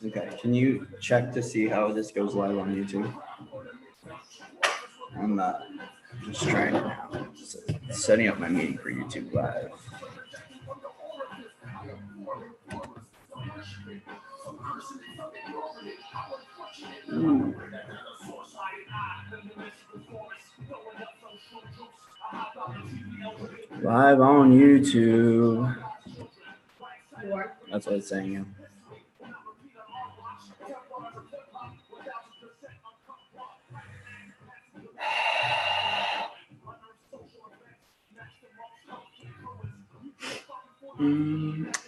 Okay, can you check to see how this goes live on YouTube? I'm just trying it now. So setting up my meeting for YouTube Live. Ooh. Live on YouTube. That's what it's saying. Yeah.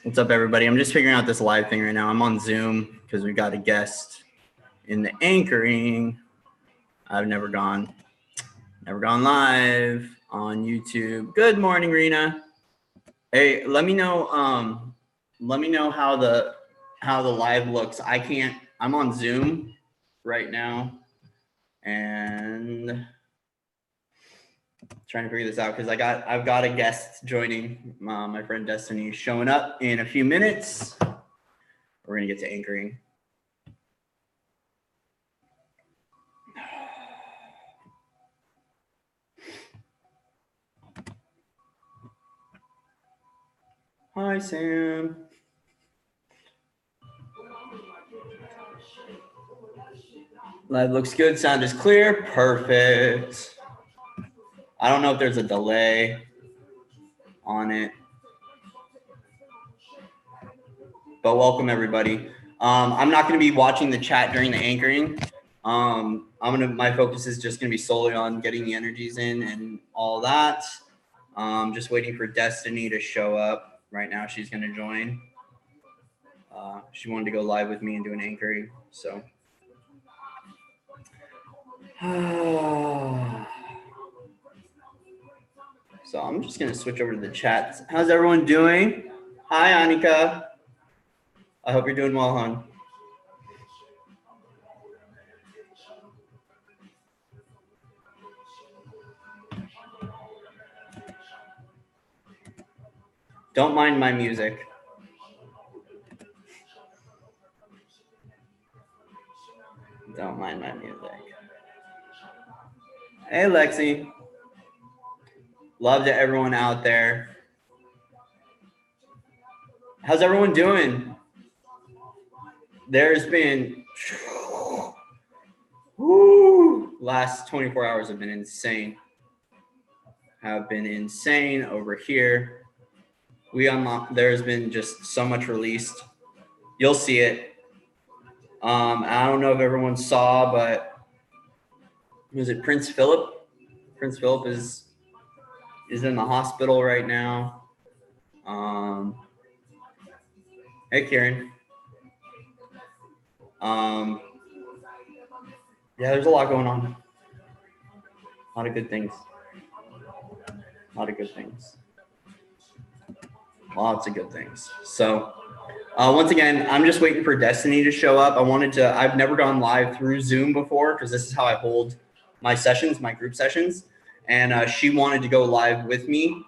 What's up, everybody? I'm just figuring out this live thing right now. I'm on Zoom because we've got a guest in the anchoring. I've never gone live on YouTube. Good morning, Rena. Hey, let me know how the live looks. I'm on Zoom right now and trying to figure this out because I've got a guest joining. My friend Destiny is showing up in a few minutes. We're gonna get to anchoring. Hi, Sam. Live looks good. Sound is clear. Perfect. I don't know if there's a delay on it, but welcome everybody. I'm not going to be watching the chat during the anchoring. My focus is just going to be solely on getting the energies in and all that. Just waiting for Destiny to show up. Right now, she's going to join. She wanted to go live with me and do an anchoring, so. So I'm just gonna switch over to the chat. How's everyone doing? Hi, Annika. I hope you're doing well, hon. Don't mind my music. Don't mind my music. Hey, Lexi. Love to everyone out there. How's everyone doing? There's been, last 24 hours have been insane. Over here. There's been just so much released. You'll see it. I don't know if everyone saw, but was it Prince Philip? Prince Philip is in the hospital right now. Hey, Karen. Yeah, there's a lot going on. A lot of good things. Lots of good things. So once again, I'm just waiting for Destiny to show up. I've never gone live through Zoom before because this is how I hold my sessions, my group sessions. And she wanted to go live with me,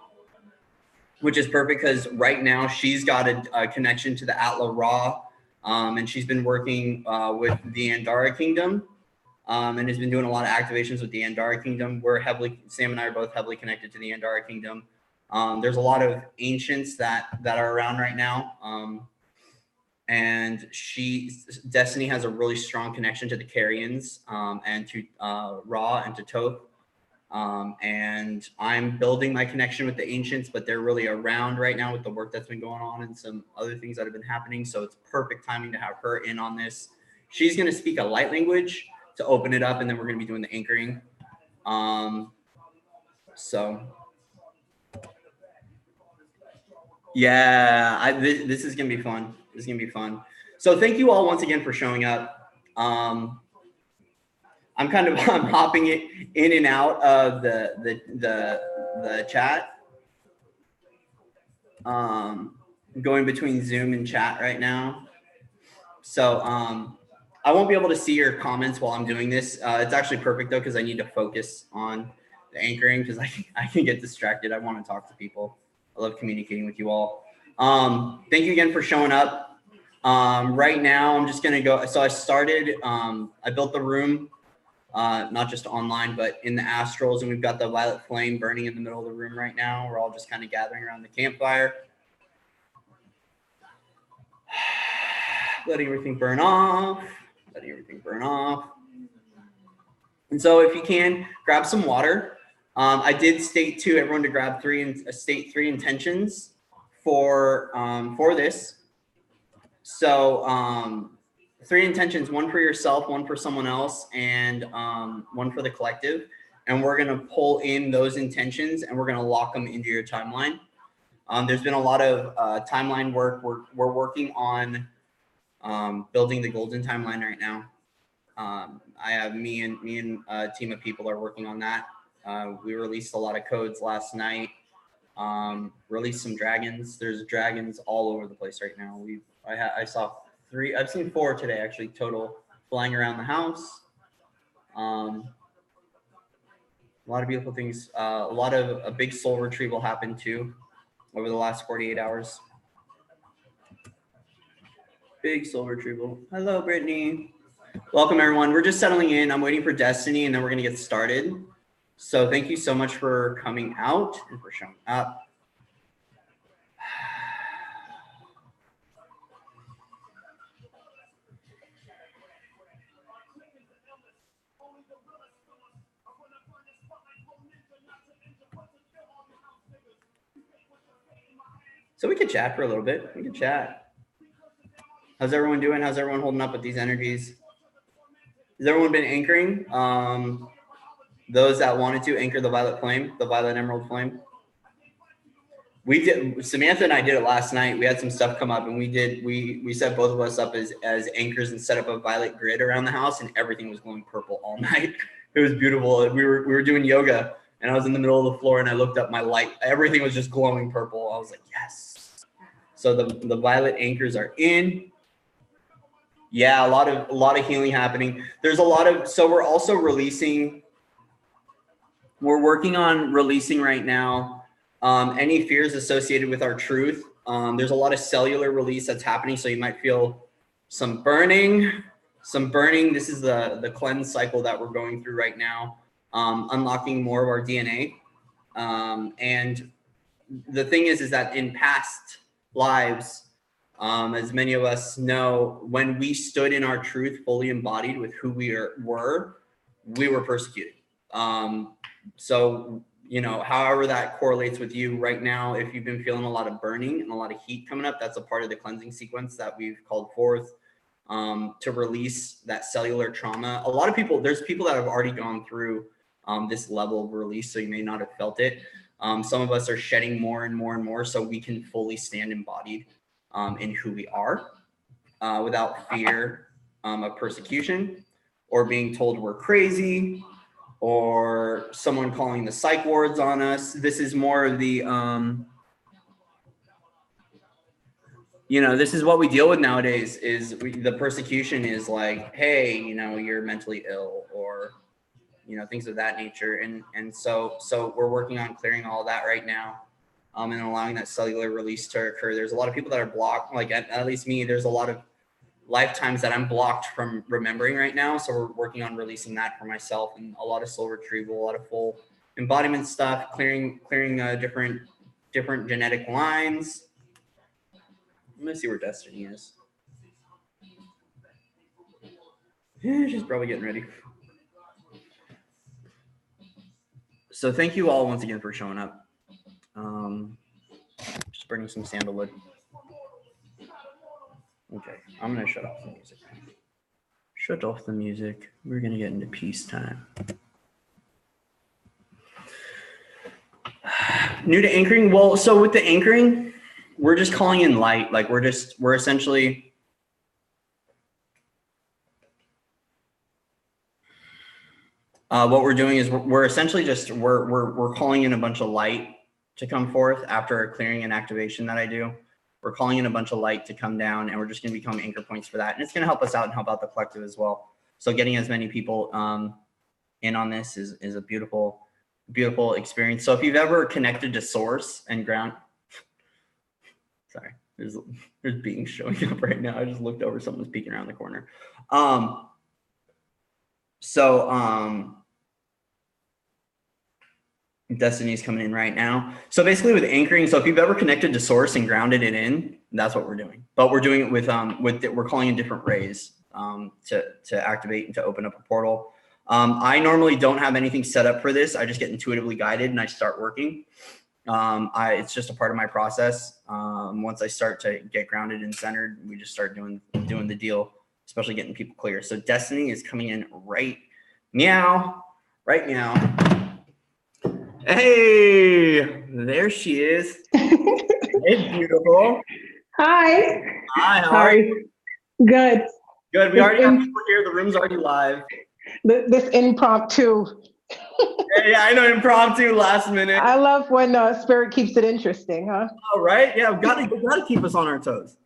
which is perfect because right now she's got a connection to the Atla Ra, and she's been working with the Andara Kingdom, and has been doing a lot of activations with the Andara Kingdom. Sam and I are both heavily connected to the Andara Kingdom. There's a lot of ancients that are around right now, and Destiny has a really strong connection to the Carians and to Ra and to Thoth. And I'm building my connection with the ancients, but they're really around right now with the work that's been going on and some other things that have been happening. So it's perfect timing to have her in on this. She's going to speak a light language to open it up, and then we're going to be doing the anchoring. So yeah, this is going to be fun. So thank you all once again for showing up. I'm hopping in and out of the chat, going between Zoom and chat right now. So I won't be able to see your comments while I'm doing this. It's actually perfect though, because I need to focus on the anchoring because I can get distracted. I want to talk to people. I love communicating with you all. Thank you again for showing up. Right now, I'm just going to go. So I started, I built the room, not just online, but in the astrals. And we've got the violet flame burning in the middle of the room right now. We're all just kind of gathering around the campfire. Letting everything burn off. Letting everything burn off. And so if you can, grab some water. I did state to everyone to grab state 3 intentions for this. So 3 intentions, 1 for yourself, 1 for someone else, and 1 for the collective. And we're going to pull in those intentions and we're going to lock them into your timeline. There's been a lot of timeline work. We're working on building the golden timeline right now. I have me and a team of people are working on that. We released a lot of codes last night. Released some dragons. There's dragons all over the place right now. I saw 3. I've seen 4 today actually total flying around the house. A lot of beautiful things. A big soul retrieval happened too over the last 48 hours. Big soul retrieval. Hello, Brittany. Welcome, everyone. We're just settling in. I'm waiting for Destiny, and then we're going to get started. So thank you so much for coming out and for showing up. So we could chat for a little bit. We could chat. How's everyone doing? How's everyone holding up with these energies? Has everyone been anchoring? Those that wanted to anchor the violet flame, the violet emerald flame. We did. Samantha and I did it last night. We had some stuff come up, and we set both of us up as anchors and set up a violet grid around the house, and everything was glowing purple all night. It was beautiful. We were doing yoga, and I was in the middle of the floor, and I looked up, my light, everything was just glowing purple. I was like, yes. So the violet anchors are in. Yeah, a lot of healing happening. There's a lot of, so we're also releasing. We're working on releasing right now any fears associated with our truth. There's a lot of cellular release that's happening, so you might feel some burning. This is the cleanse cycle that we're going through right now, unlocking more of our DNA. And the thing is that in past lives, as many of us know, when we stood in our truth, fully embodied with who we were persecuted. So, you know, however that correlates with you right now, if you've been feeling a lot of burning and a lot of heat coming up, that's a part of the cleansing sequence that we've called forth to release that cellular trauma. A lot of people, there's people that have already gone through this level of release, so you may not have felt it. Some of us are shedding more and more and more so we can fully stand embodied in who we are without fear of persecution or being told we're crazy, or someone calling the psych wards on us. This is more of the, you know, this is what we deal with nowadays is the persecution is like, hey, you know, you're mentally ill, or, you know, things of that nature. And so we're working on clearing all that right now and allowing that cellular release to occur. There's a lot of people that are blocked, like at least me, there's a lot of lifetimes that I'm blocked from remembering right now. So we're working on releasing that for myself, and a lot of soul retrieval, a lot of full embodiment stuff, clearing different genetic lines. I'm gonna see where Destiny is. Yeah, she's probably getting ready. So thank you all once again for showing up. Just burning some sandalwood. Okay, I'm gonna shut off the music. Shut off the music. We're gonna get into peacetime. New to anchoring? Well, so with the anchoring, we're just calling in light. Like we're essentially what we're doing is we're essentially just we're calling in a bunch of light to come forth after a clearing and activation that I do. We're calling in a bunch of light to come down, and we're just going to become anchor points for that. And it's going to help us out and help out the collective as well. So getting as many people in on this is a beautiful, beautiful experience. So if you've ever connected to source and ground, sorry, There's beings showing up right now. I just looked over, someone's peeking around the corner. Destiny's coming in right now. So basically with anchoring, so if you've ever connected to source and grounded it in, that's what we're doing. But we're doing it with we're calling in different rays to activate and to open up a portal. I normally don't have anything set up for this. I just get intuitively guided and I start working. It's just a part of my process. Once I start to get grounded and centered, we just start doing the deal, especially getting people clear. So Destiny is coming in right now. Hey, there she is. Hey, beautiful. Hi. Hi, how are you? Good. Good. We already have people here. The room's already live. This impromptu. Yeah, I know, impromptu, last minute. I love when Spirit keeps it interesting, huh? Oh, right? Yeah, we gotta keep us on our toes.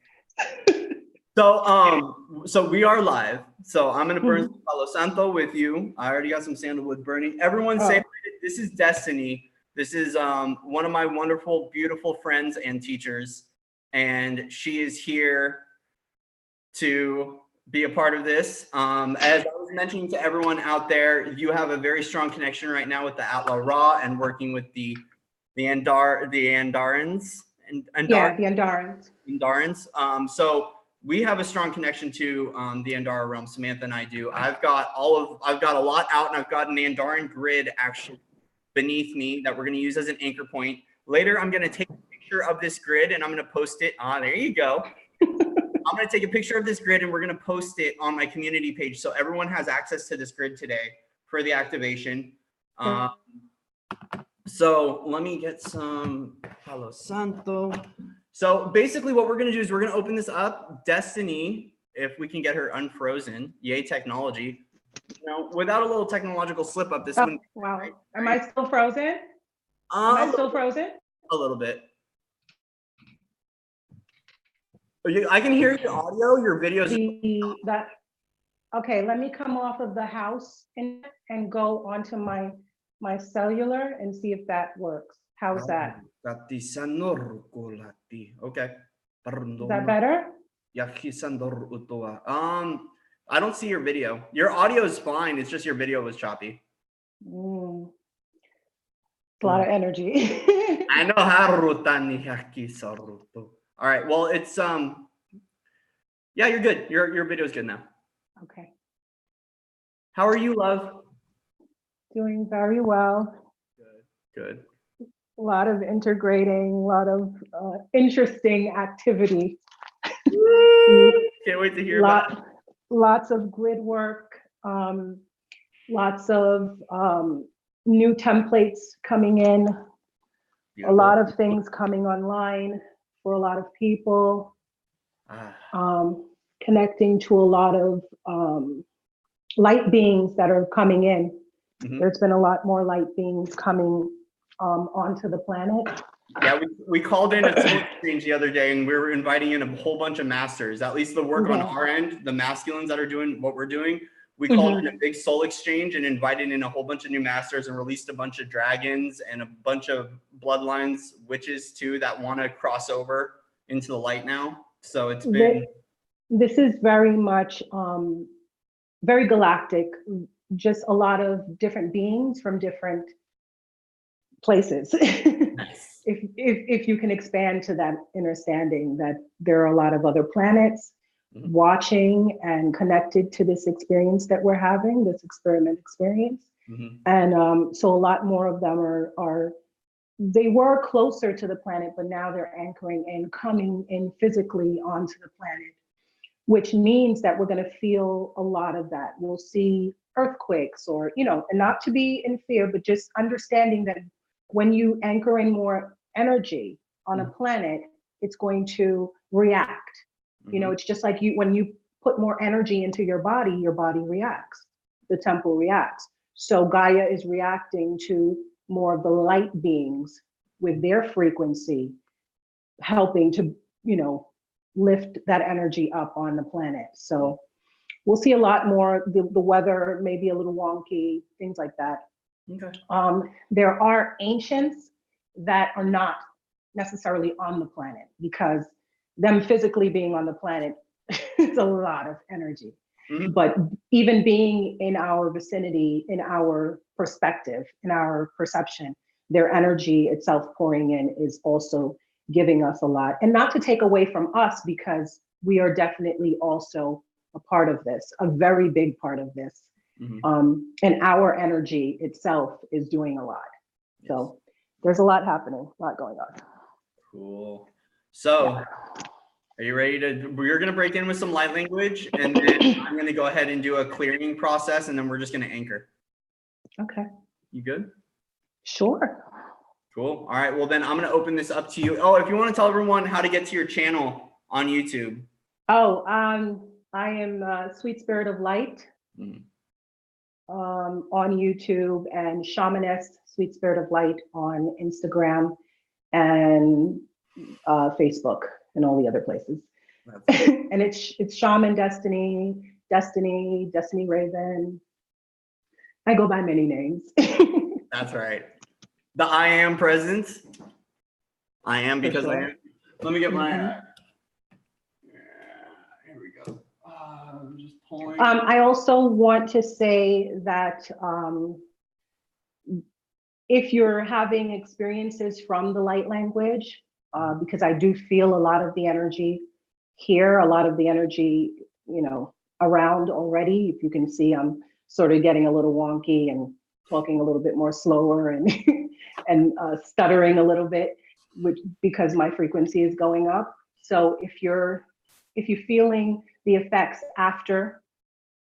So we are live. So I'm gonna burn some Palo Santo with you. I already got some sandalwood burning. Everyone say, this is Destiny. This is one of my wonderful, beautiful friends and teachers. And she is here to be a part of this. As I was mentioning to everyone out there, you have a very strong connection right now with the Atla Ra and working with the Andarans. Yeah, the Andarans. So we have a strong connection to the Andara realm. Samantha and I do. I've got a lot out, and I've got an Andaran grid actually beneath me that we're going to use as an anchor point. Later, I'm going to take a picture of this grid and I'm going to post it. There you go. I'm going to take a picture of this grid and we're going to post it on my community page. So everyone has access to this grid today for the activation. So let me get some Palo Santo. So basically what we're going to do is we're going to open this up. Destiny, if we can get her unfrozen, yay technology. You know, without a little technological slip up, this wouldn't. Wow. Right? Am I still frozen? Am I still frozen? A little bit. I can hear your audio, your videos. Okay, let me come off of the house and go onto my cellular and see if that works. How's that? Okay. Is that better? I don't see your video. Your audio is fine. It's just your video was choppy. It's a lot of energy. I know. All right. Well, it's yeah, you're good. Your video is good now. Okay. How are you, love? Doing very well. Good. A lot of integrating, a lot of interesting activity. Can't wait to hear about it. Lots of grid work, lots of new templates coming in, beautiful. A lot of things coming online for a lot of people, connecting to a lot of light beings that are coming in. There's been a lot more light beings coming onto the planet. Yeah, we called in a soul exchange the other day and we were inviting in a whole bunch of masters, at least the work on our end, the masculines that are doing what we're doing. We called in a big soul exchange and invited in a whole bunch of new masters and released a bunch of dragons and a bunch of bloodlines, witches too, that want to cross over into the light now. So it's been. This is very much very galactic, just a lot of different beings from different places. Nice. If you can expand to that understanding that there are a lot of other planets watching and connected to this experience that we're having, this experiment experience. And so a lot more of them they were closer to the planet, but now they're anchoring and coming in physically onto the planet, which means that we're going to feel a lot of that. We'll see earthquakes or, and not to be in fear, but just understanding that when you anchor in more energy on a planet, it's going to react. It's just like when you put more energy into your body reacts, the temple reacts. So Gaia is reacting to more of the light beings with their frequency, helping to, lift that energy up on the planet. So we'll see a lot more. The weather may be a little wonky, things like that. Okay. There are ancients that are not necessarily on the planet because them physically being on the planet, it's a lot of energy. But even being in our vicinity, in our perspective, in our perception, their energy itself pouring in is also giving us a lot. And not to take away from us, because we are definitely also a part of this, a very big part of this. And our energy itself is doing a lot. Yes. So there's a lot happening, a lot going on. Cool. So are you ready to, we're going to break in with some light language, and then I'm going to go ahead and do a clearing process, and then we're just going to anchor. Okay. You good? Sure. Cool. All right. Well, then I'm going to open this up to you. Oh, if you want to tell everyone how to get to your channel on YouTube. Oh, I am Sweet Spirit of Light on YouTube, and Shamaness, Sweet Spirit of Light on Instagram and Facebook and all the other places. And it's Shaman Destiny, Destiny Raven. I go by many names. That's right. The I am presence. I am because I am. Let me get my. Here we go. I'm just pulling. I also want to say that if you're having experiences from the light language, because I do feel a lot of the energy here, a lot of the energy, around already. If you can see, I'm sort of getting a little wonky and talking a little bit more slower and and stuttering a little bit, because my frequency is going up. So if you're feeling the effects after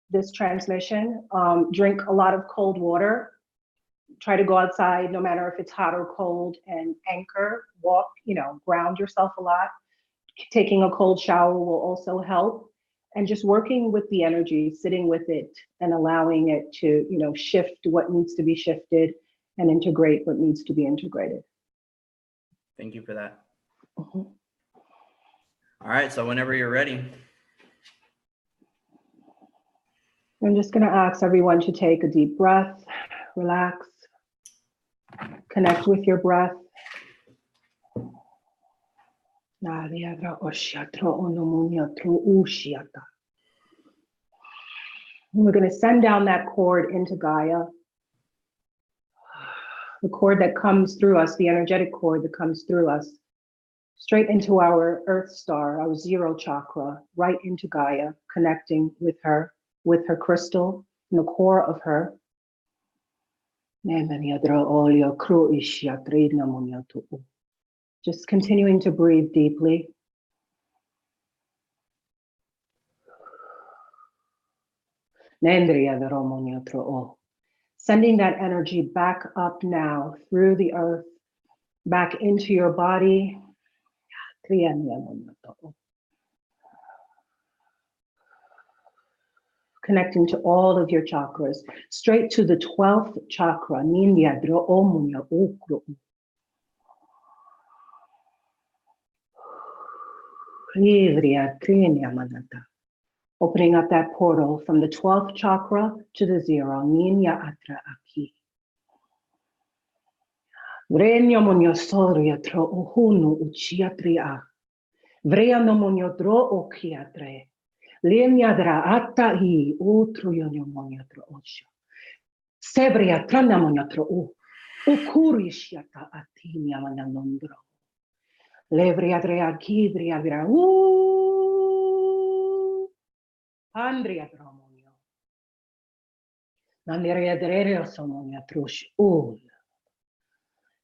this transmission, drink a lot of cold water. Try to go outside, no matter if it's hot or cold, and anchor, walk, ground yourself a lot. Taking a cold shower will also help. And just working with the energy, sitting with it and allowing it to, shift what needs to be shifted and integrate what needs to be integrated. Thank you for that. All right, so whenever you're ready. I'm just going to ask everyone to take a deep breath, relax, connect with your breath. We're going to send down that cord into Gaia. The cord that comes through us, the energetic cord that comes through us, straight into our Earth star, our 0 chakra, right into Gaia, connecting with her crystal, in the core of her. Just continuing to breathe deeply. Sending that energy back up now through the earth, back into your body. Connecting to all of your chakras, straight to the 12th chakra. Opening up that portal from the 12th chakra to the 0. Ninya atra aki. Vrenyo monyo soria tro uhunu uchiatria. Vrea no monyo dro okiatre. Linyadra atta hi utruyonyo monyo tro osho. Sebria trana monyo tro u. Ukurishiata atinya mananondro. Levriadrea kidria vira Andrea Dromonio. Nandirea Drerio Somonia Trush Ul.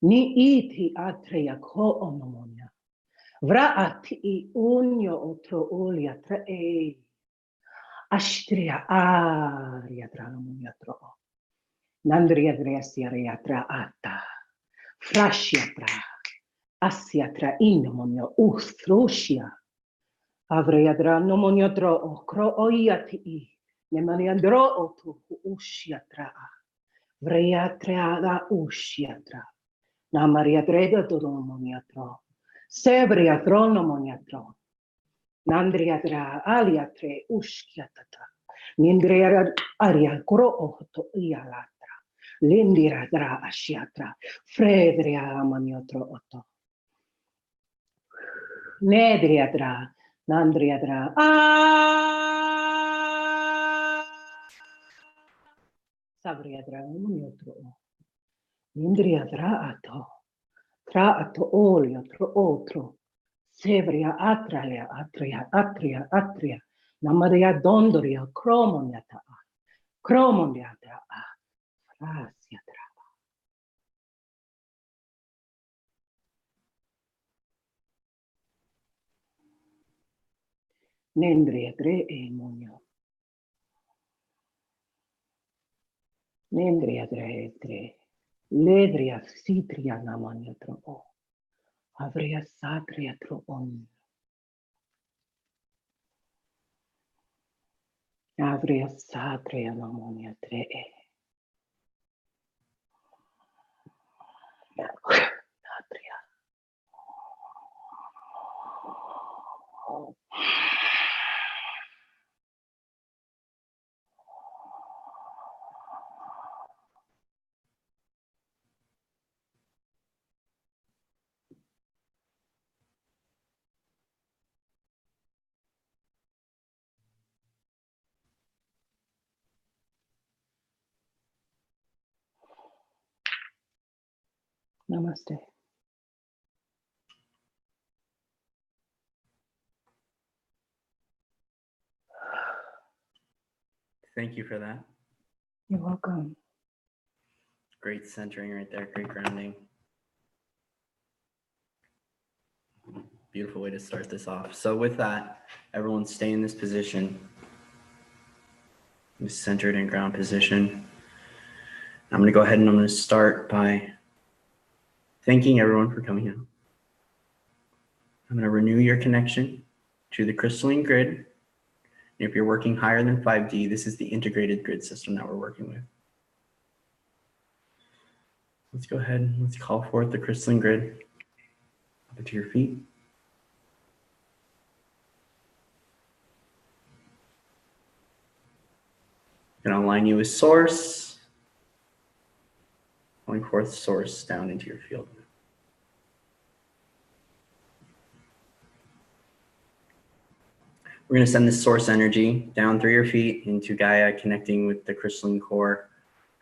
Ni iti atrea ko onomonia. Vra ati unio otro ulia tre. Astria aria dranomonia tro. Nandria dresia reatra ata. Frashiatra. Asiatra inomonio ustrushia. Avreadra nomonio dro cro oiati. Nemaniandro otu ushiatra. Vreatra da ushiatra. Namaria dreda doromoniatro. Sebria tronomoniatro. Nandriadra aliatre ushkiatata. Nindria aria cro oto ialatra. Lindiradra ashiatra. Fredria amaniotro oto. Nedriadra, Nandriadra, Savriadra, Munyotro, Indriadra ato, Tra ato olio, tro otro, Sevria atralia, atria, Namaria dondoria, Cromoniata, Frasiatra. Nendriadre e Munio. Nendriadre tre. Ledria sitria namanya tro o. Avria satria tro on. Avria satria namanya tre e. Satria. Namaste. Thank you for that. You're welcome. Great centering right there. Great grounding. Beautiful way to start this off. So with that, everyone stay in this position. This centered and ground position. I'm going to go ahead and I'm going to start by thanking everyone for coming out. I'm going to renew your connection to the crystalline grid. If you're working higher than 5D, this is the integrated grid system that we're working with. Let's go ahead and let's call forth the crystalline grid up into your feet. I'm going to align you with source, calling forth source down into your field. We're going to send this source energy down through your feet into Gaia, connecting with the crystalline core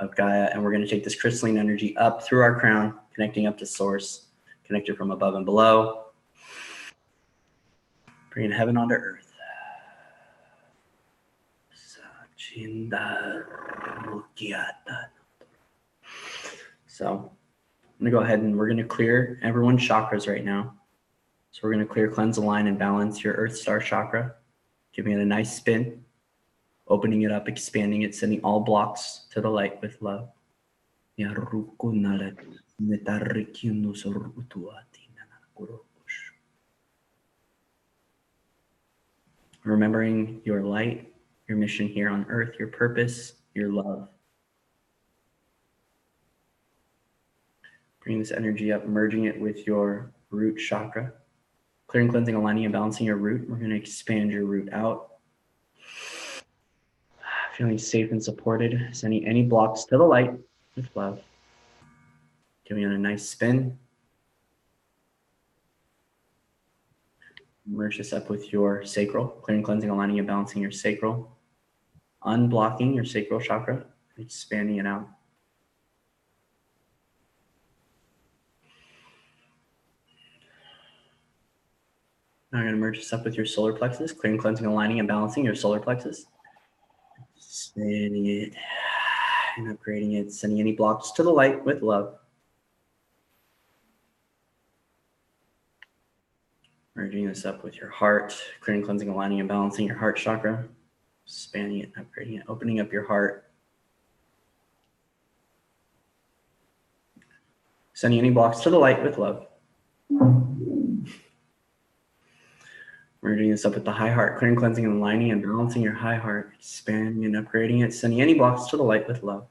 of Gaia. And we're going to take this crystalline energy up through our crown, connecting up to source, connected from above and below. Bringing heaven onto earth. So I'm going to go ahead and we're going to clear everyone's chakras right now. So we're going to clear, cleanse, align, and balance your Earth Star chakra. Giving it a nice spin, opening it up, expanding it, sending all blocks to the light with love. Remembering your light, your mission here on Earth, your purpose, your love. Bring this energy up, merging it with your root chakra. Clearing, cleansing, aligning, and balancing your root. We're going to expand your root out. Feeling safe and supported. Sending any blocks to the light with love. Giving it a nice spin. Merge this up with your sacral. Clearing, cleansing, aligning, and balancing your sacral. Unblocking your sacral chakra. Expanding it out. Now I'm going to merge this up with your solar plexus, clearing, cleansing, aligning, and balancing your solar plexus. Expanding it and upgrading it, sending any blocks to the light with love. Merging this up with your heart, clearing, cleansing, aligning, and balancing your heart chakra. Expanding it, upgrading it, opening up your heart. Sending any blocks to the light with love. Merging this up with the high heart, clearing, cleansing, and aligning, and balancing your high heart, expanding and upgrading it, sending any blocks to the light with love.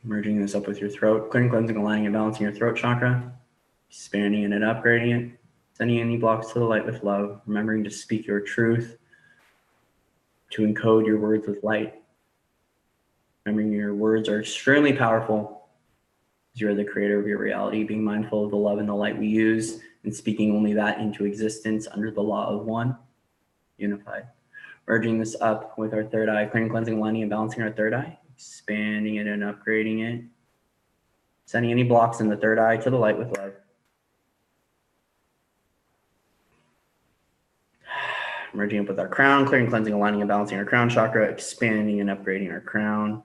Merging this up with your throat, clearing, cleansing, aligning, and balancing your throat chakra, expanding it and upgrading it, sending any blocks to the light with love, remembering to speak your truth, to encode your words with light. Remembering your words are extremely powerful. You're the creator of your reality, being mindful of the love and the light we use and speaking only that into existence under the law of one, unified. Merging this up with our third eye, clearing, cleansing, aligning, and balancing our third eye, expanding it and upgrading it. Sending any blocks in the third eye to the light with love. Merging up with our crown, clearing, cleansing, aligning, and balancing our crown chakra, expanding and upgrading our crown.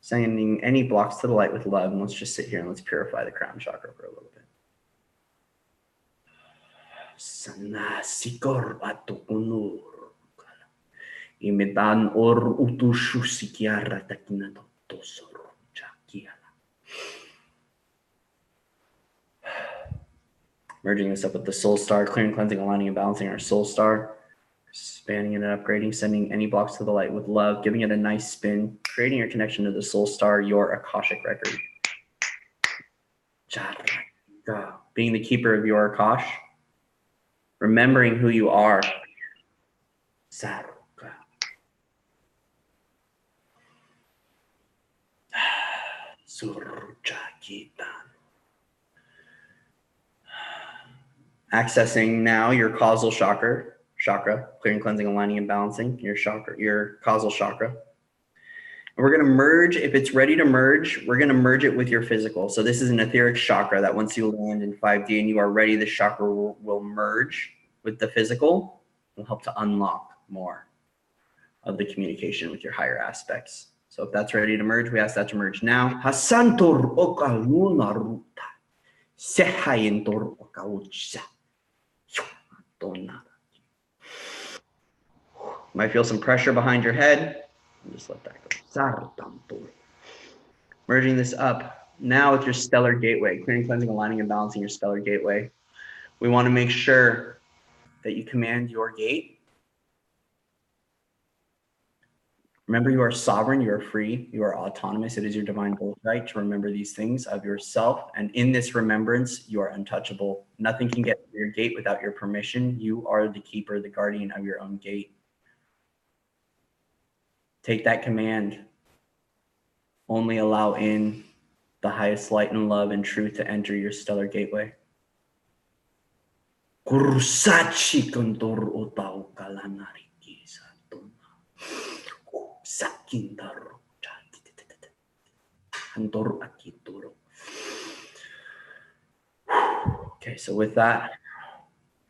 Sending any blocks to the light with love. And let's just sit here and let's purify the crown chakra for a little bit. Sanasikor atukunur. Imedan or utushu sikiara takinato tosor chakiala. Merging this up with the soul star, clearing, cleansing, aligning, and balancing our soul star. Expanding it and upgrading, sending any blocks to the light with love, giving it a nice spin, creating your connection to the soul star, your Akashic record. Being the keeper of your Akash, remembering who you are. Accessing now your causal chakra, clearing, cleansing, aligning, and balancing your chakra, your causal chakra. And we're going to merge, if it's ready to merge, we're going to merge it with your physical. So this is an etheric chakra that once you land in 5D and you are ready, the chakra will merge with the physical. Will help to unlock more of the communication with your higher aspects. So if that's ready to merge, we ask that to merge now. Hasantur okaluna ruta. Sehayentur okaucha. Might feel some pressure behind your head. Just let that go. Merging this up now with your stellar gateway, clearing, cleansing, aligning, and balancing your stellar gateway. We want to make sure that you command your gate. Remember, you are sovereign, you are free, you are autonomous. It is your divine birthright to remember these things of yourself. And in this remembrance, you are untouchable. Nothing can get to your gate without your permission. You are the keeper, the guardian of your own gate. Take that command. Only allow in the highest light and love and truth to enter your stellar gateway. Okay, so with that,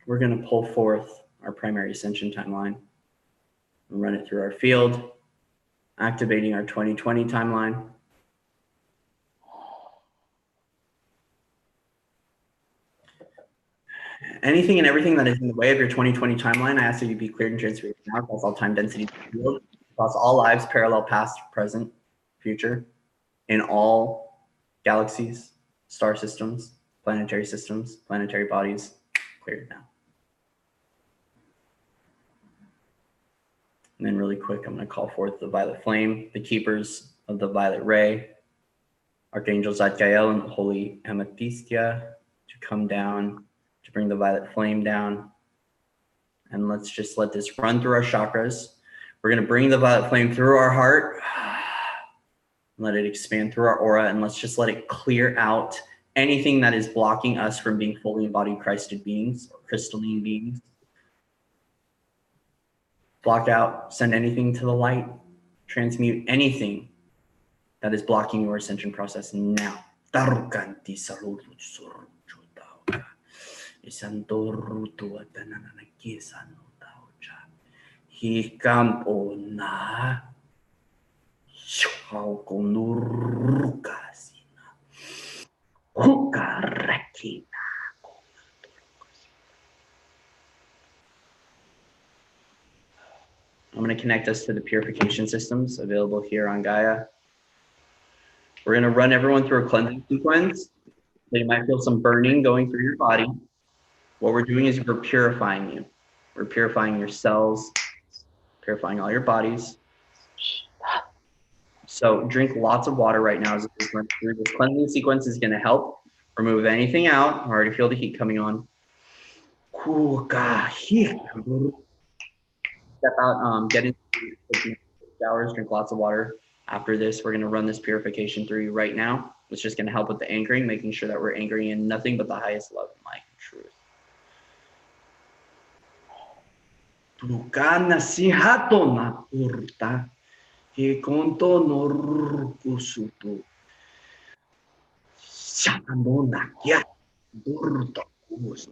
we're going to pull forth our primary ascension timeline and run it through our field, activating our 2020 timeline. Anything and everything that is in the way of your 2020 timeline, I ask that you be cleared and transferred now across all time density field, across all lives, parallel, past, present, future, in all galaxies, star systems, planetary bodies, cleared now. And then really quick, I'm going to call forth the violet flame, the keepers of the violet ray, Archangel Zadkiel and the Holy Amethystia to come down, to bring the violet flame down. And let's just let this run through our chakras. We're going to bring the violet flame through our heart, let it expand through our aura, and let's just let it clear out anything that is blocking us from being fully embodied Christed beings or crystalline beings. Block out, send anything to the light, transmute anything that is blocking your ascension process now. I'm going to connect us to the purification systems available here on Gaia. We're going to run everyone through a cleansing sequence. So you might feel some burning going through your body. What we're doing is we're purifying you. We're purifying your cells, purifying all your bodies. So drink lots of water right now as we run through. This cleansing sequence is going to help remove anything out. I already feel the heat coming on. Step out, get into showers, drink lots of water. After this, we're going to run this purification through you right now It's just going to help with the anchoring, making sure that we're anchoring in nothing but the highest love and light and truth. Tukana sihato na purta, e konto norkusuto, shamona kya, durto kus.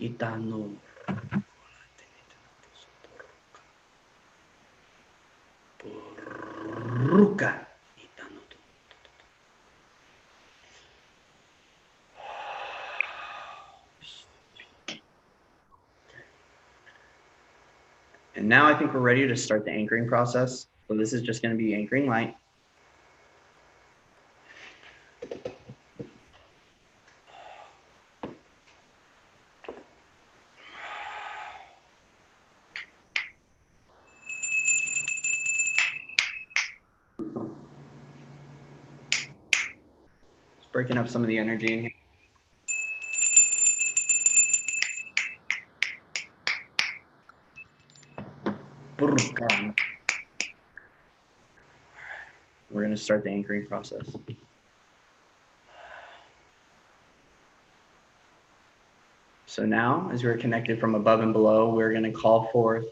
Itano. Ruka. Itano. And now I think we're ready to start the anchoring process. So this is just going to be anchoring light. Just breaking up some of the energy in here. We're going to start the anchoring process. So now, as we're connected from above and below, we're going to call forth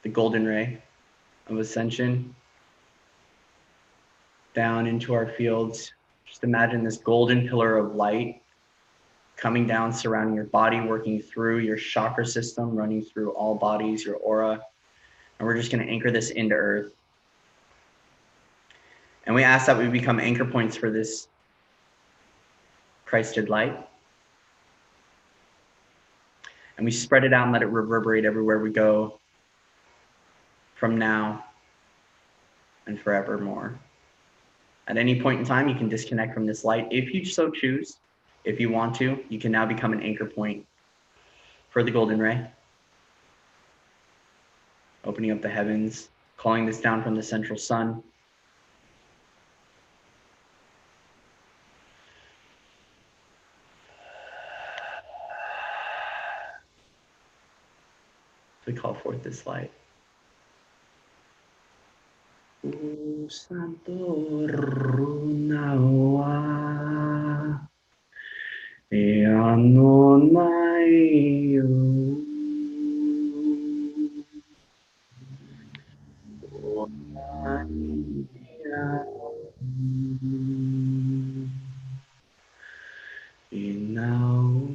the golden ray of ascension down into our fields. Just imagine this golden pillar of light coming down, surrounding your body, working through your chakra system, running through all bodies, your aura. And we're just going to anchor this into earth. And we ask that we become anchor points for this Christed light. And we spread it out and let it reverberate everywhere we go from now and forevermore. At any point in time, you can disconnect from this light if you so choose. If you want to, you can now become an anchor point for the golden ray. Opening up the heavens, calling this down from the central sun. We call forth this light. O Santo Runawa E Anonaio Onania Inau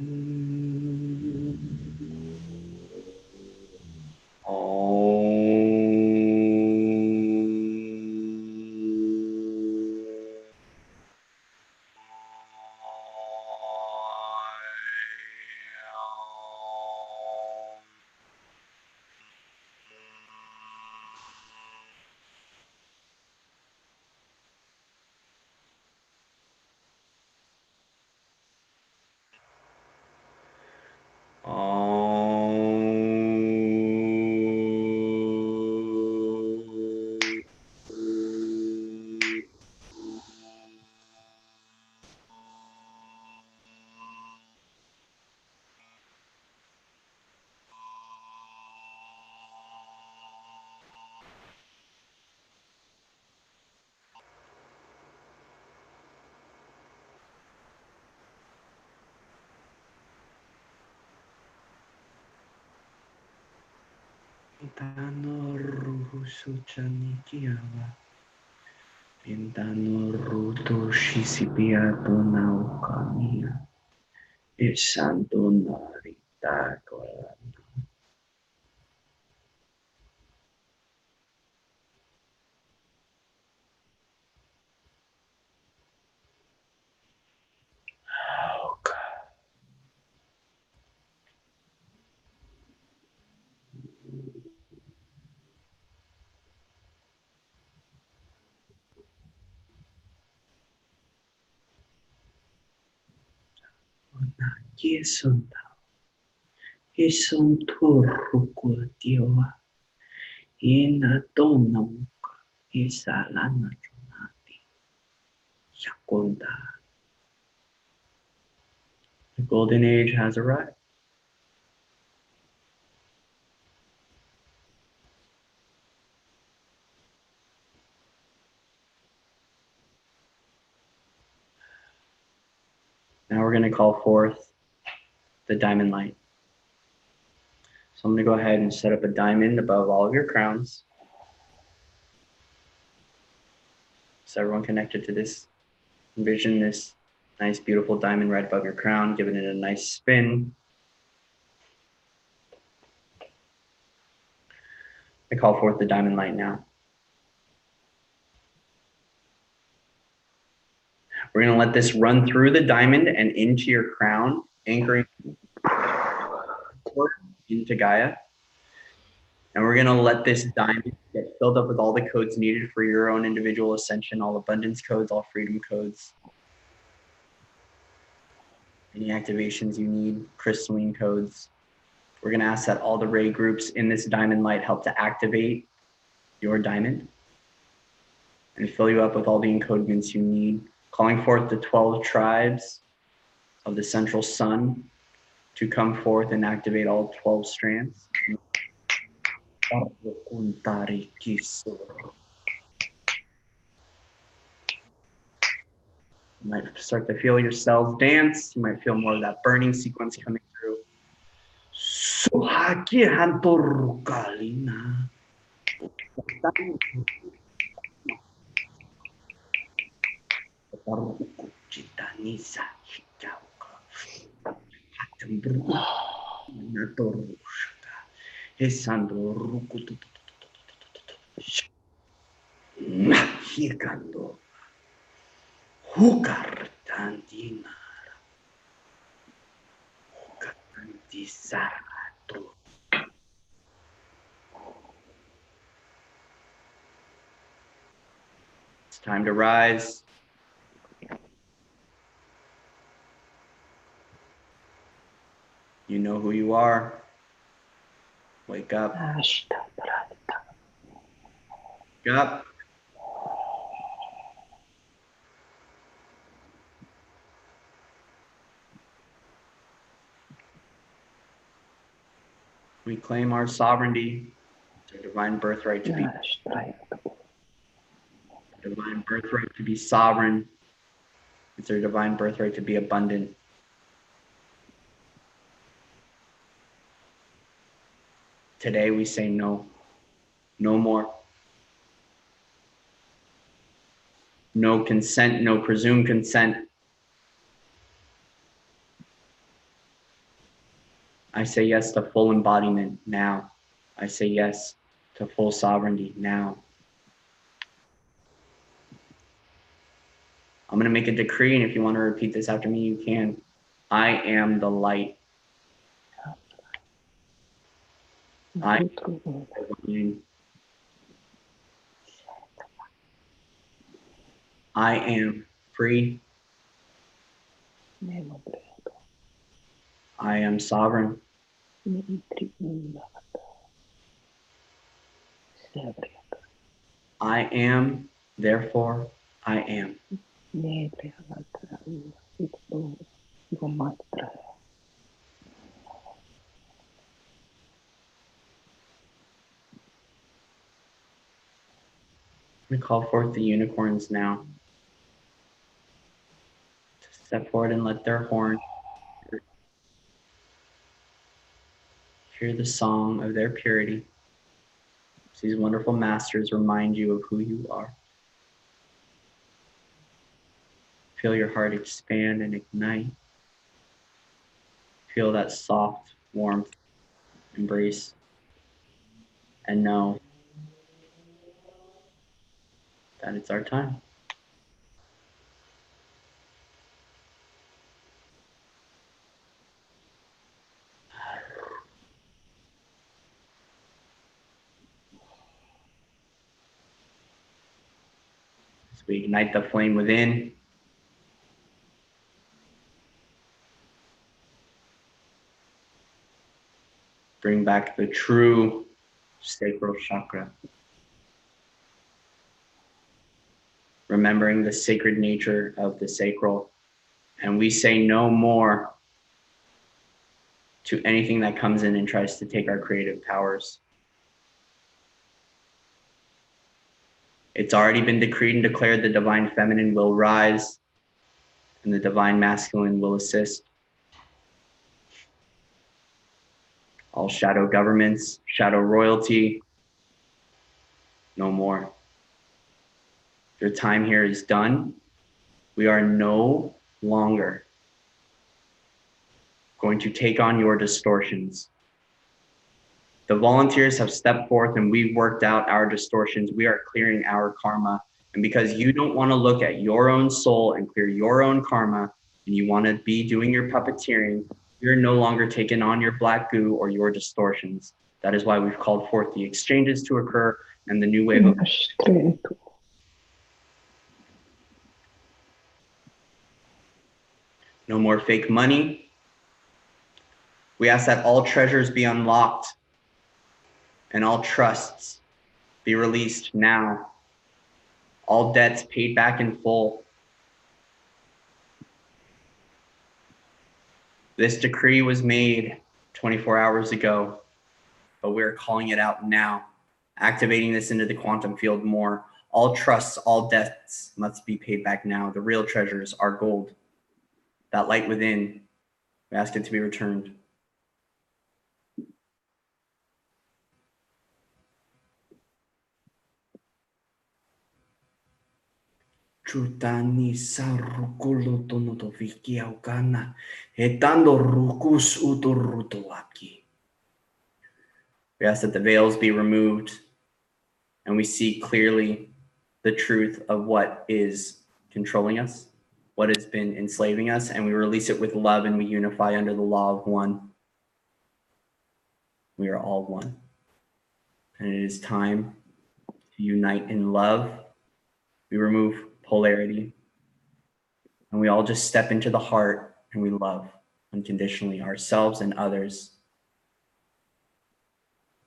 Pintano ruhusu chanikiawa. Pintano ruto shisipiato naukamia. E santo narita korana. Yesonta. Yesonto rukuatioa. Inatonam isalana chunati yakonda. The golden age has arrived. Now we're going to call forth the diamond light. So I'm going to go ahead and set up a diamond above all of your crowns. So everyone connected to this, envision this nice, beautiful diamond right above your crown, giving it a nice spin. I call forth the diamond light now. We're going to let this run through the diamond and into your crown, anchoring into Gaia. And we're going to let this diamond get filled up with all the codes needed for your own individual ascension, all abundance codes, all freedom codes, any activations you need, crystalline codes. We're going to ask that all the ray groups in this diamond light help to activate your diamond and fill you up with all the encodements you need, calling forth the 12 tribes of the central sun to come forth and activate all 12 strands. You might start to feel your cells dance. You might feel more of that burning sequence coming through. It's time to rise. You know who you are. Wake up. Wake up. We claim our sovereignty. It's our divine birthright to be divine birthright to be sovereign. It's our divine birthright to be abundant. Today we say no. No more. No consent, no presumed consent. I say yes to full embodiment now. I say yes to full sovereignty now. I'm going to make a decree, and if you want to repeat this after me, you can. I am the light. I am divine. I am free. I am sovereign. I am, therefore I am. We call forth the unicorns now to step forward and let their horn hear the song of their purity. These wonderful masters remind you of who you are. Feel your heart expand and ignite. Feel that soft warmth, embrace, and know that it's our time. As we ignite the flame within, bring back the true sacral chakra. Remembering the sacred nature of the sacral. And we say no more to anything that comes in and tries to take our creative powers. It's already been decreed and declared the divine feminine will rise and the divine masculine will assist. All shadow governments, shadow royalty, no more. Your time here is done. We are no longer going to take on your distortions. The volunteers have stepped forth and we've worked out our distortions. We are clearing our karma. And because you don't want to look at your own soul and clear your own karma, and you want to be doing your puppeteering, you're no longer taking on your black goo or your distortions. That is why we've called forth the exchanges to occur and the new wave of no more fake money. We ask that all treasures be unlocked and all trusts be released now. All debts paid back in full. This decree was made 24 hours ago, but we're calling it out now, activating this into the quantum field more. All trusts, all debts must be paid back now. The real treasures are gold. That light within, we ask it to be returned. Chutani sarukulo tonoto viki aukana, etando rukus uturutoaki. We ask that the veils be removed and we see clearly the truth of what is controlling us, what has been enslaving us, and we release it with love and we unify under the law of one. We are all one. And it is time to unite in love. We remove polarity and we all just step into the heart and we love unconditionally ourselves and others,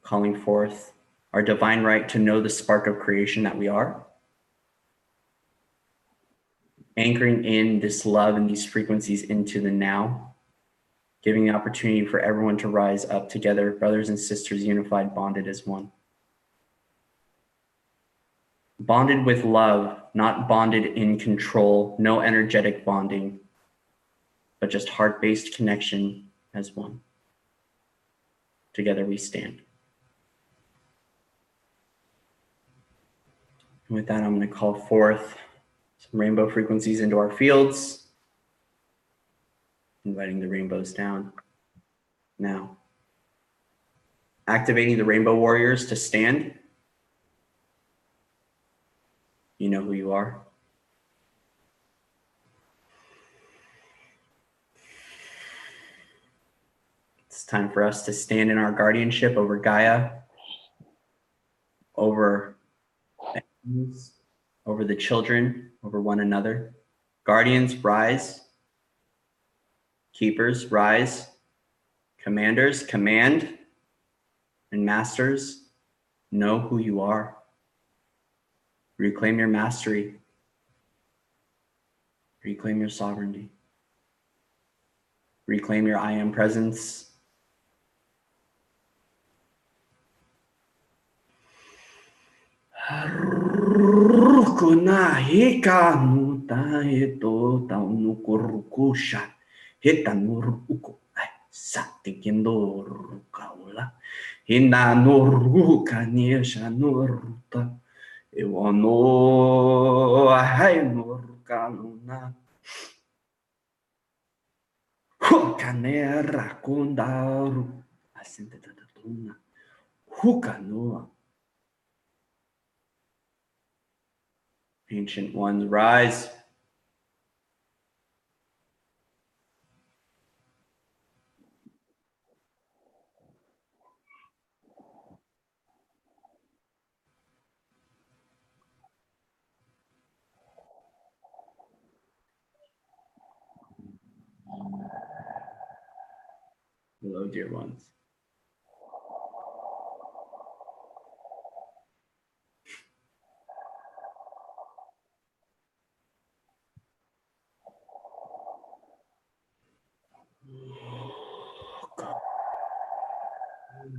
calling forth our divine right to know the spark of creation that we are, anchoring in this love and these frequencies into the now, giving the opportunity for everyone to rise up together, brothers and sisters, unified, bonded as one. Bonded with love, not bonded in control, no energetic bonding, but just heart-based connection as one. Together we stand. And with that, I'm going to call forth some rainbow frequencies into our fields, inviting the rainbows down now. Activating the rainbow warriors to stand. You know who you are. It's time for us to stand in our guardianship over Gaia, over animals, over the children, over one another. Guardians, rise. Keepers, rise. Commanders, command. And masters, know who you are. Reclaim your mastery. Reclaim your sovereignty. Reclaim your I am presence. Rukuna hika nuta eto taunukurukusha hetanuruko satikendo rukaula hina nuruka niesha nuruta ewano hai nurukaluna hukanera kundaru asinte tatatuna hukanoa. Ancient ones, rise. Hello, dear ones. When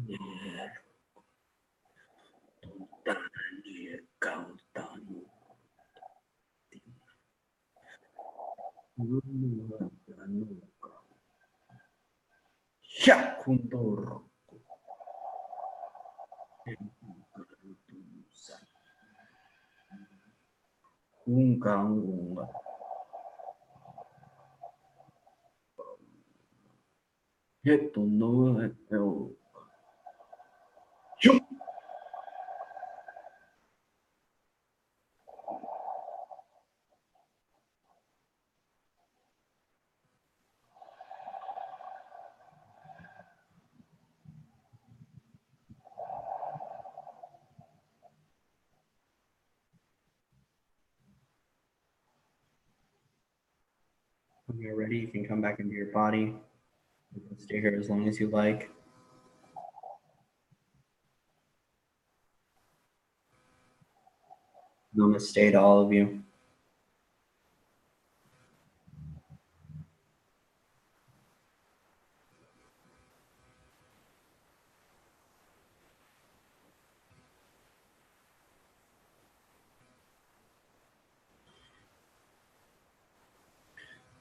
you're ready, you can come back into your body. You can stay here as long as you like. Namaste to all of you.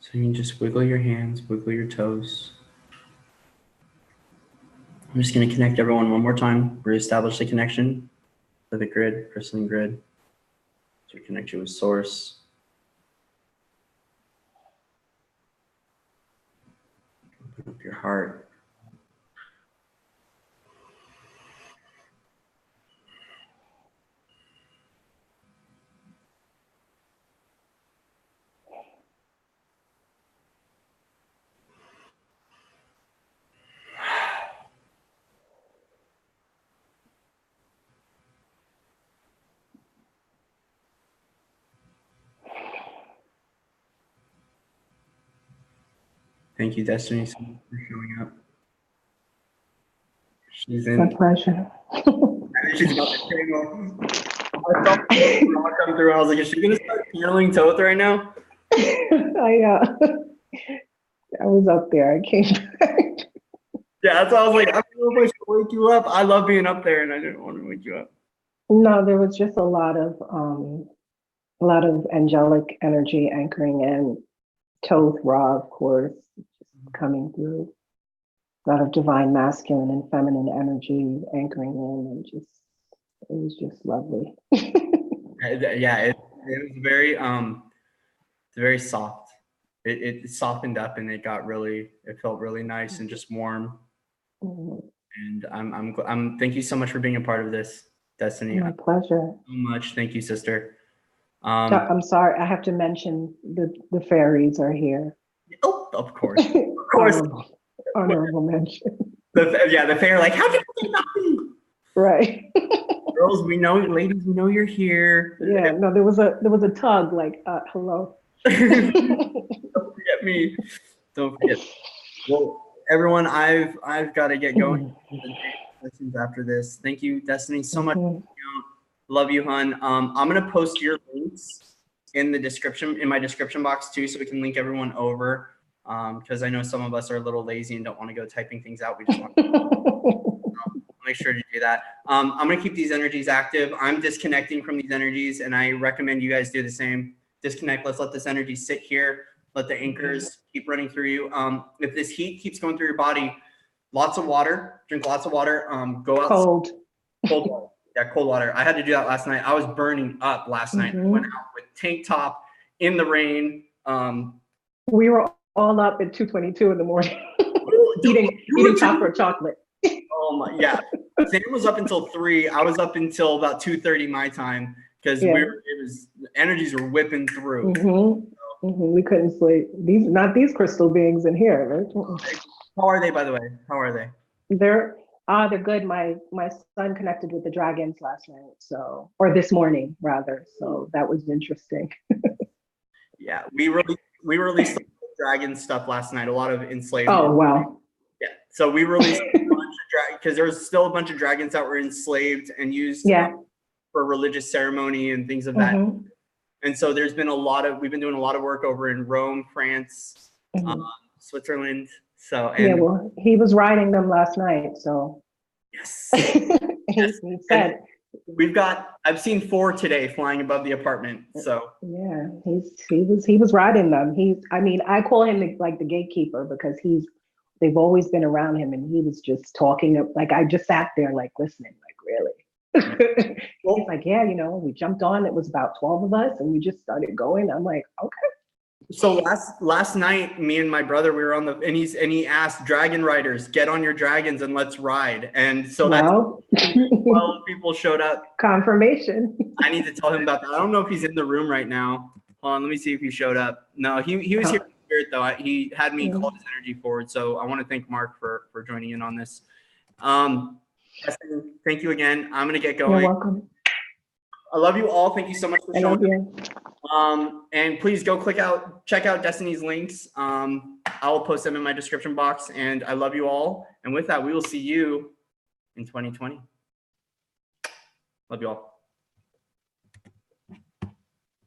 So you can just wiggle your hands, wiggle your toes. I'm just going to connect everyone one more time, reestablish the connection to the grid, crystalline grid. So connect you with source. Open up your heart. Thank you, Destiny, so much for showing up. She's in. My pleasure. She's about to channel. I felt the come through. I was like, is she going to start channeling Toth right now? I was up there. I came back. Yeah, that's why I was like, I don't know if I should wake you up. I love being up there, and I didn't want to wake you up. No, there was just a lot of angelic energy anchoring in. Toth Ra, of course, just coming through. A lot of divine masculine and feminine energy anchoring in, and it was just lovely. Yeah, it was very soft. It softened up, and it felt really nice and just warm. Mm-hmm. And I'm thank you so much for being a part of this, Destiny. My pleasure. So much. Thank you, sister. I'm sorry, I have to mention the fairies are here. Oh, of course. Of course. Honorable mention. The fae are like, how did you get me? Right. Girls, we know, ladies, we know you're here. Yeah, no, there was a tug, like, hello. Don't forget me. Don't forget. Well, everyone, I've got to get going. Questions after this. Thank you, Destiny, so much. Love you, hun. I'm gonna post your links in the description, in my description box too, so we can link everyone over. Because I know some of us are a little lazy and don't want to go typing things out. We just want to make sure to do that. I'm gonna keep these energies active. I'm disconnecting from these energies, and I recommend you guys do the same. Disconnect. Let's let this energy sit here. Let the anchors keep running through you. If this heat keeps going through your body, lots of water. Drink lots of water. Go out. Cold water. Yeah, cold water. I had to do that last night. I was burning up last night. I went out with tank top in the rain. We were all up at 2:22 in the morning, eating chocolate. Oh my, yeah. Sam was up until 3. I was up until about 2:30 my time because energies were whipping through. We couldn't sleep. Not these crystal beings in here. Right? How are they, by the way? How are they? They're good. My son connected with the dragons last night, or this morning rather. So that was interesting. Yeah, we released the dragon stuff last night. A lot of enslaved. Oh wow. Yeah. So we released a bunch of dragons because there was still a bunch of dragons that were enslaved and used for religious ceremony and things of that. And so we've been doing a lot of work over in Rome, France, Switzerland. So well, he was riding them last night. So Yes. He said, I've seen 4 today flying above the apartment. So yeah, he was riding them. I call him like the gatekeeper because they've always been around him, and he was just talking like I just sat there like listening, like really. He's like, yeah, we jumped on. It was about 12 of us, and we just started going. I'm like, okay. So last night, me and my brother, we were on and he asked dragon riders, get on your dragons and let's ride. And so 12 people showed up. Confirmation. I need to tell him about that. I don't know if he's in the room right now. Hold on, let me see if he showed up. No, he was here in spirit though. He had me call his energy forward. So I want to thank Mark for joining in on this. Destiny, thank you again. I'm gonna get going. You're welcome. I love you all. Thank you so much for showing up. You. And please go check out Destiny's links. I will post them in my description box. And I love you all. And with that, we will see you in 2020. Love you all.